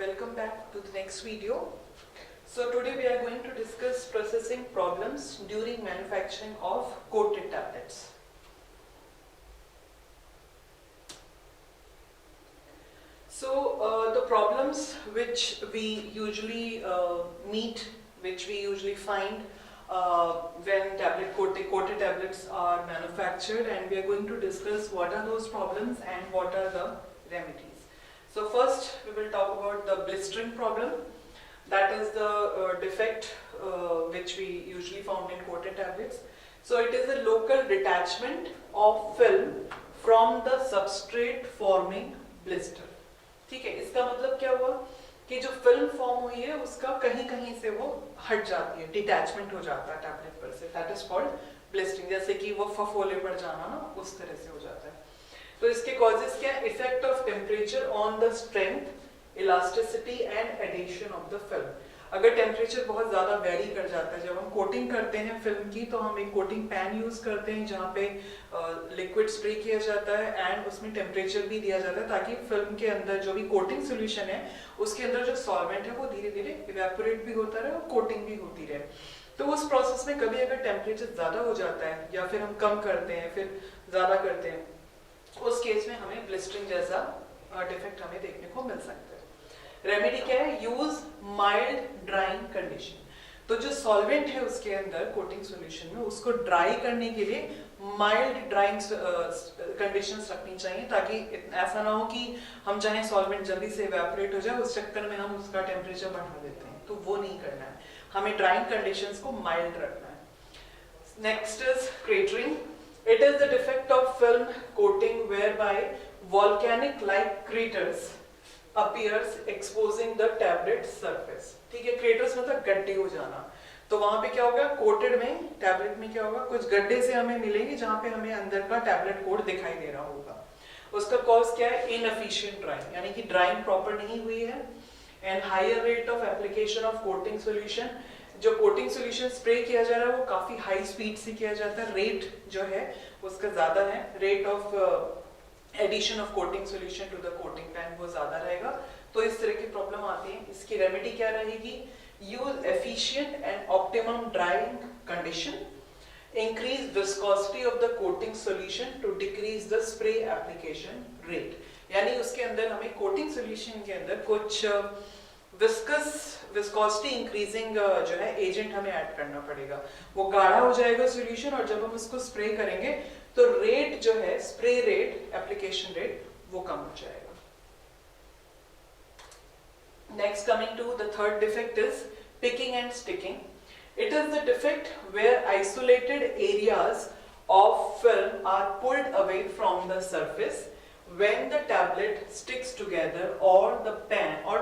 Welcome back to the next video. So today we are going to discuss processing problems during manufacturing of coated tablets. So the problems which we usually meet, which we usually find when coated tablets are manufactured, and we are going to discuss what are those problems and what are the remedies. So first we will talk about the blistering problem. That is the defect which we usually found in coated tablets. So it is a local detachment of film from the substrate forming blister. ठीक है, इसका मतलब क्या हुआ कि जो film form हुई है उसका कहीं कहीं से वो हट जाती है, डिटैचमेंट हो जाता है टैबलेट पर से. That is called blistering. जैसे कि वो फफोले पड़ जाना ना, उस तरह से हो जाता है. तो इसके कॉजेस क्या है? Effect of temperature on the strength, elasticity and adhesion of the film. अगर टेम्परेचर बहुत ज़्यादा वेरी कर जाता है, जब हम कोटिंग करते हैं फिल्म की तो हम एक कोटिंग पैन यूज़ करते हैं जहाँ पे लिक्विड स्प्रे किया जाता है एंड उसमें टेम्परेचर भी दिया जाता है ताकि फिल्म के अंदर जो भी कोटिंग सोल्यूशन है उसके अंदर जो सॉल्वेंट है वो धीरे धीरे इवेपोरेट भी होता रहे और कोटिंग भी होती रहे. तो उस प्रोसेस में कभी अगर टेम्परेचर ज़्यादा हो जाता है या फिर हम कम करते हैं फिर ज़्यादा करते हैं, उस केस में हमें ब्लिस्टरिंग जैसा डिफेक्ट हमें देखने को मिल सकता है. रेमेडी क्या है? Use mild drawing condition. तो जो सॉल्वेंट है उसके अंदर कोटिंग सॉल्यूशन में उसको ड्राई करने के लिए माइल्ड ड्राइंग कंडीशंस रखनी चाहिए ताकि ऐसा ना हो कि हम चाहे सॉल्वेंट जल्दी से इवेपोरेट हो जाए, उस चक्कर में हम उसका टेम्परेचर बढ़ा देते हैं. तो वो नहीं करना है, हमें ड्राइंग कंडीशंस को माइल्ड रखना है. Next is cratering. It is the defect of film coating whereby volcanic like craters appears exposing the tablet surface. ठीक है, craters मतलब गड्ढे हो जाना. तो वहां पे क्या होगा, कोटेड में टैबलेट में क्या होगा, कुछ गड्ढे से हमें मिलेंगे जहां पे हमें अंदर का टैबलेट कोड दिखाई दे रहा होगा. उसका कॉज क्या है? इनएफिशिएंट ड्राइंग, यानी कि ड्राइंग प्रॉपर नहीं हुई है. And higher rate of application of coating solution. जो कोटिंग सोल्यूशन स्प्रे किया जा रहा है वो काफी हाई स्पीड से किया जाता है, रेट जो है उसका ज्यादा है. Rate of addition of coating solution to the coating pan वो ज्यादा रहेगा. तो इस तरह की प्रॉब्लम आती है. इसकी रेमेडी क्या रहेगी? Use efficient and optimum drying condition. Increase viscosity of the coating solution to decrease the spray application rate. यानी उसके अंदर हमें कोटिंग सोल्यूशन के अंदर कुछ विस्कोसिटी इंक्रीजिंग जो है एजेंट हमें ऐड करना पड़ेगा. वो गाढ़ा हो जाएगा सॉल्यूशन और जब हम उसको स्प्रे करेंगे तो रेट जो है, स्प्रे रेट, एप्लीकेशन रेट, वो कम हो जाएगा. Next, coming to the third defect is picking and sticking. It is the defect where isolated areas of film are pulled away from the surface when the tablet sticks together or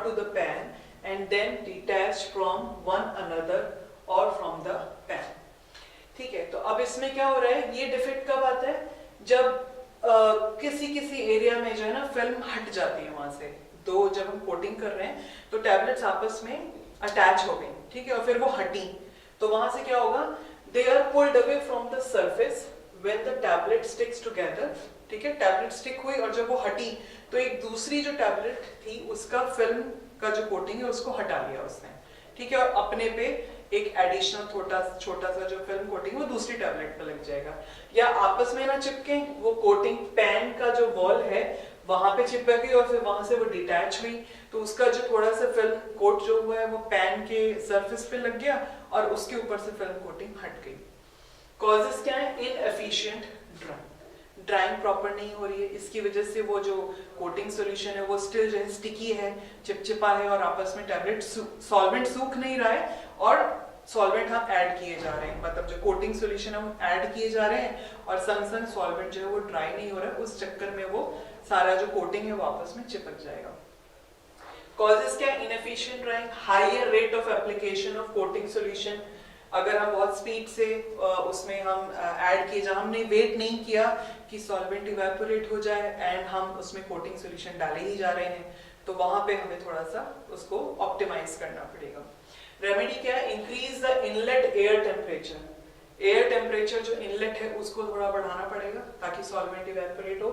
to the pan and then detached from one another or from the pan. ठीक है, तो अब इसमें क्या हो रहा है? ये डिफेक्ट कब आता है? जब किसी एरिया में जो है ना फिल्म हट जाती है वहां से. तो जब हम कोटिंग कर रहे हैं तो टैबलेट्स आपस में अटैच हो गई, ठीक है, और फिर वो हटी. तो वहां से क्या होगा? They are pulled away from the surface when the tablet sticks together. ठीक है, टैबलेट स्टिक हुई और जब वो हटी तो एक दूसरी जो टैबलेट थी उसका फिल्म का जो कोटिंग है उसको हटा लिया उसने. ठीक है, और अपने पे एक एडिशनल छोटा सा जो फिल्म कोटिंग वो दूसरी टैबलेट पे लग जाएगा. या आपस में ना चिपके, वो कोटिंग पैन का जो वॉल है वहां पे चिपक गई और फिर वहां से वो डिटैच हुई तो उसका जो थोड़ा सा फिल्म कोट जो हुआ है वो पैन के सरफेस पे लग गया और उसके ऊपर से फिल्म कोटिंग हट गई. कॉजेस क्या है? इनएफिशिएंट ड्राइंग प्रॉपर नहीं हो रही है. इसकी वजह से वो जो कोटिंग सॉल्यूशन है वो स्टिल जो है स्टिकी है, चिपचिपा है और आपस में टैबलेट सॉल्वेंट सूख नहीं रहा है और सॉल्वेंट हम ऐड किए जा रहे हैं. मतलब जो कोटिंग सॉल्यूशन है हम ऐड किए जा रहे हैं और संग सॉल्वेंट जो है वो ड्राई नहीं हो रहा है. उस चक्कर में वो सारा जो कोटिंग है वो आपस में चिपक जाएगा. कॉजेस क्या है? Inefficient drying, higher rate of application of coating solution. अगर हम बहुत स्पीड से उसमें हम ऐड किए, जहाँ हमने वेट नहीं किया कि सॉल्वेंट इवेपोरेट हो जाए एंड हम उसमें कोटिंग सॉल्यूशन डाले ही जा रहे हैं, तो वहां पे हमें थोड़ा सा उसको ऑप्टिमाइज करना पड़ेगा. रेमेडी क्या है? Increase the inlet air temperature. Air temperature जो इनलेट है उसको थोड़ा बढ़ाना पड़ेगा ताकि सॉल्वेंट इवेपोरेट हो.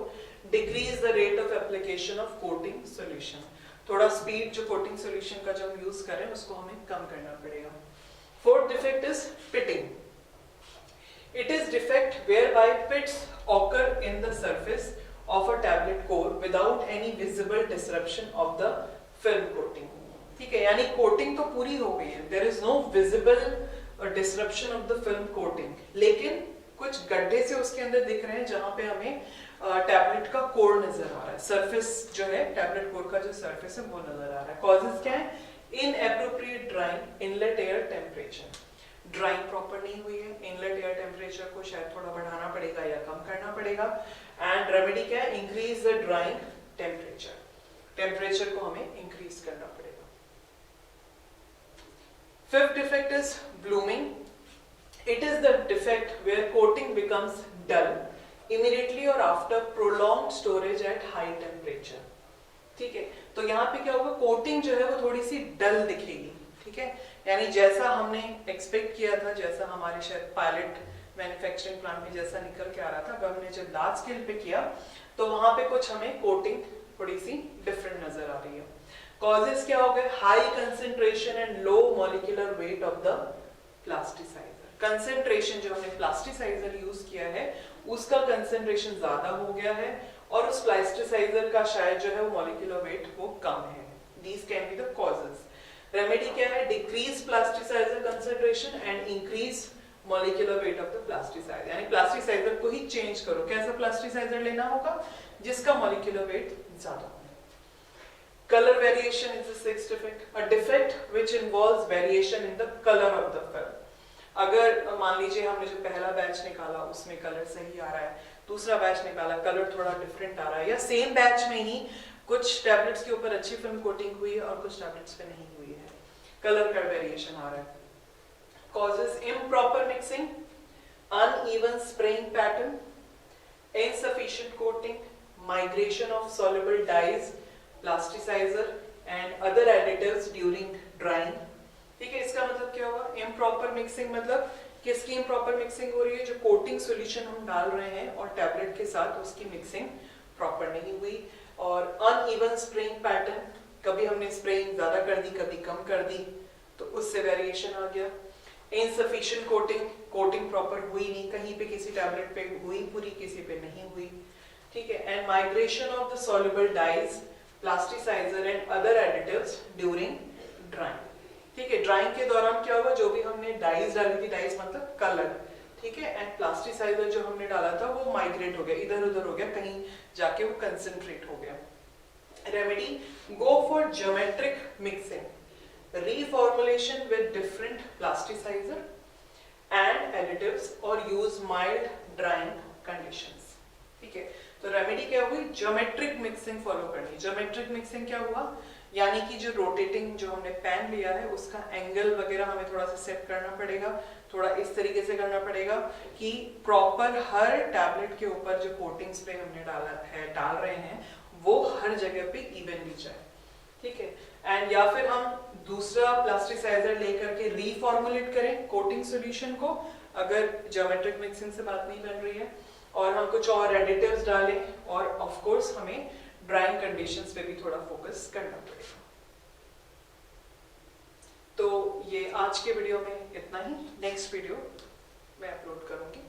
Decrease the rate of application of coating solution. थोड़ा स्पीड जो कोटिंग सोल्यूशन का जो हम यूज करें उसको हमें कम करना पड़ेगा। Fourth defect is pitting. It is defect whereby pits occur in the surface of a tablet core without any visible disruption of the film coating. ठीक है, यानी कोटिंग तो पूरी हो गई है, there is no visible disruption of the film coating, लेकिन कुछ गड्ढे से उसके अंदर दिख रहे हैं जहां पे हमें टैबलेट का कोर नजर आ रहा है, सरफेस जो है टैबलेट कोर का जो सरफेस है वो नजर आ रहा है। कॉजेस क्या है? Inappropriate drawing, inlet air temperature, drawing proper नहीं हुई है, इनलेट एयर टेम्परेचर को शायद थोड़ा बढ़ाना पड़ेगा या कम करना पड़ेगा। एंड रेमेडी क्या है? Increase the drying temperature, temperature को हमें इंक्रीज करना पड़ेगा। Fifth defect is blooming. It is the defect where coating becomes dull immediately or after prolonged storage at high temperature. ठीक है, तो यहाँ पे क्या होगा? कोटिंग जो है वो थोड़ी सी डल दिखेगी, ठीक है, यानी जैसा हमने एक्सपेक्ट किया था, जैसा हमारे शायद पायलट मैन्युफैक्चरिंग प्लांट में जैसा निकल के आ रहा था, अब हमने जब लार्ज स्केल पे किया तो वहां पे कुछ हमें कोटिंग थोड़ी सी डिफरेंट नजर आ रही है। कॉजेस क्या हो गए? High concentration and low molecular weight of the plasticizer. Concentration जो हमने प्लास्टिसाइजर यूज किया है उसका कंसेंट्रेशन ज्यादा हो गया है और उस प्लास्टिसाइजर का शायद जो है वो मॉलिक्यूलर वेट वो कम है. These can be the causes. Remedy क्या है? Decrease plasticizer concentration and increase molecular weight of the plasticizer, यानी प्लास्टिसाइजर को ही चेंज करो. कैसा प्लास्टिसाइजर लेना होगा? जिसका मॉलिक्यूलर वेट ज्यादा हो. Colour variation is the sixth defect. A defect which involves variation in the colour of the film. अगर मान लीजिए हमने जो पहला बैच निकाला उसमें कलर सही आ रहा है, दूसरा बैच निकाला कलर थोड़ा डिफरेंट आ रहा है, या सेम बैच में ही कुछ टैबलेट्स के ऊपर अच्छी फिल्म कोटिंग हुई है और कुछ टैबलेट्स पे नहीं हुई है, कलर का वेरिएशन आ रहा है. Causes improper mixing, uneven spraying pattern, insufficient coating, migration of soluble dyes, plasticizer and other additives during drying. ठीक है, इसका मतलब क्या होगा? इम्प्रॉपर मिक्सिंग मतलब किसकी इम्प्रॉपर मिक्सिंग हो रही है? जो कोटिंग सॉल्यूशन हम डाल रहे हैं और टैबलेट के साथ उसकी मिक्सिंग प्रॉपर नहीं हुई. और अनइवन स्प्रेइंग पैटर्न, कभी हमने स्प्रेइंग ज्यादा कर दी कभी कम कर दी तो उससे वेरिएशन आ गया. इनसफिशिएंट कोटिंग, कोटिंग प्रॉपर हुई नहीं, कहीं पे किसी टैबलेट पे हुई पूरी, किसी पे नहीं हुई. ठीक है, and migration of the soluble dyes, plasticizer and other additives during drying. ठीक है, ड्राइंग के दौरान क्या हुआ? जो भी हमने डाइज डाली थी, डाइज मतलब कलर, ठीक है, एंड प्लास्टिसाइजर जो हमने डाला था वो माइग्रेट हो गया, इधर उधर हो गया, कहीं जाके वो कंसंट्रेट हो गया. Remedy, go for geometric mixing, reformulation with different plasticizer and additives or use mild drying conditions. ठीक है, तो रेमेडी क्या हुई? ज्योमेट्रिक मिक्सिंग फॉलो करनी. ज्योमेट्रिक मिक्सिंग क्या हुआ? यानी कि जो रोटेटिंग जो हमने पैन लिया है उसका एंगल वगैरह हमें थोड़ा सा सेट करना पड़ेगा, थोड़ा इस तरीके से करना पड़ेगा कि प्रॉपर हर टैबलेट के ऊपर जो कोटिंग स्प्रे हमने डाल रहे हैं वो हर जगह पे इवनली जाए. ठीक है, एंड या फिर हम दूसरा प्लास्टिसाइजर लेकर के रीफॉर्मुलेट करें कोटिंग सॉल्यूशन को, अगर ज्योमेट्रिक मिक्सिंग से बात नहीं बन रही है, और हम कुछ और एडिटिव्स डालें, और ऑफ कोर्स हमें ड्राइंग कंडीशंस पे भी थोड़ा फोकस करना पड़ेगा. तो ये आज के वीडियो में इतना ही. नेक्स्ट वीडियो मैं अपलोड करूंगी.